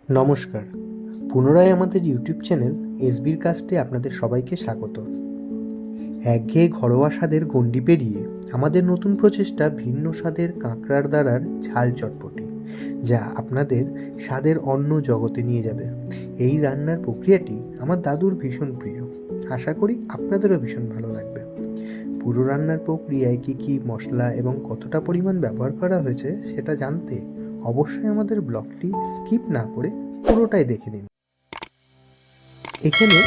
নমস্কার, পুনরায় আমাদের ইউটিউব চ্যানেল এসবির কাস্টে আপনাদের সবাইকে স্বাগত। একঘেয়ে ঘরোয়া স্বাদের গণ্ডি পেরিয়ে আমাদের নতুন প্রচেষ্টা ভিন্ন স্বাদের কাঁকড়ার দ্বারার ঝাল চটপটি, যা আপনাদের স্বাদের অন্য জগতে নিয়ে যাবে। এই রান্নার প্রক্রিয়াটি আমার দাদুর ভীষণ প্রিয়। আশা করি আপনাদেরও ভীষণ ভালো লাগবে। পুরো রান্নার প্রক্রিয়ায় কী কী মশলা এবং কতটা পরিমাণ ব্যবহার করা হয়েছে সেটা জানতে অবশ্যই আমাদের ব্লগটি স্কিপ না করে পুরোটাই দেখে নিন। এখানে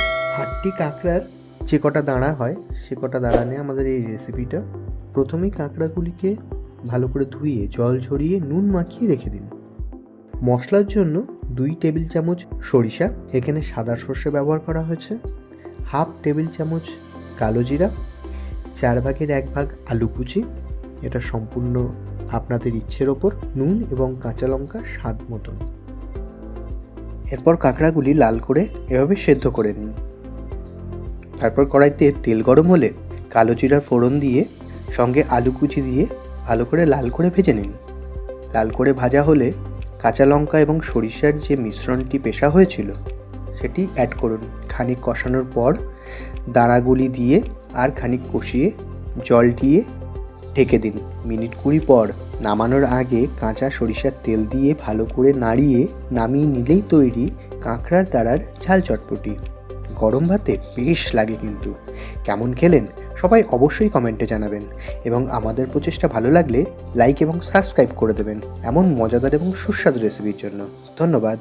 8টি কাঁকড়ার যে কটা দাঁড়া হয় সে কটা দাঁড়া নিয়ে আমাদের এই রেসিপিটা। প্রথমেই কাঁকড়াগুলিকে ভালো করে ধুয়ে জল ঝরিয়ে নুন মাখিয়ে রেখে দিন। মশলার জন্য 2 টেবিল চামচ সরিষা, এখানে সাদা সর্ষে ব্যবহার করা হয়েছে, হাফ টেবিল চামচ কালো জিরা, 4 ভাগের 1 ভাগ আলু কুচি, এটা সম্পূর্ণ আপনাদের ইচ্ছের ওপর, নুন এবং কাঁচা লঙ্কা স্বাদ মতন। এরপর কাঁকড়াগুলি লাল করে এভাবে সেদ্ধ করে নিন। তারপর কড়াইতে তেল গরম হলে কালো জিরার ফোড়ন দিয়ে সঙ্গে আলু কুচি দিয়ে ভালো করে লাল করে ভেজে নিন। লাল করে ভাজা হলে কাঁচা লঙ্কা এবং সরিষার যে মিশ্রণটি পেশা হয়েছিল সেটি অ্যাড করুন। খানিক কষানোর পর দানাগুলি দিয়ে আর খানিক কষিয়ে জল দিয়ে ঢেকে দিন। মিনিট 20 পর নামানোর আগে কাঁচা সরিষার তেল দিয়ে ভালো করে নাড়িয়ে নামিয়ে নিলেই তৈরি কাঁকড়ার দ্বারার ঝাল চটপটি। গরম ভাতে বেশ লাগে কিন্তু। কেমন খেলেন সবাই অবশ্যই কমেন্টে জানাবেন এবং আমাদের প্রচেষ্টা ভালো লাগলে লাইক এবং সাবস্ক্রাইব করে দেবেন এমন মজাদার এবং সুস্বাদু রেসিপির জন্য। ধন্যবাদ।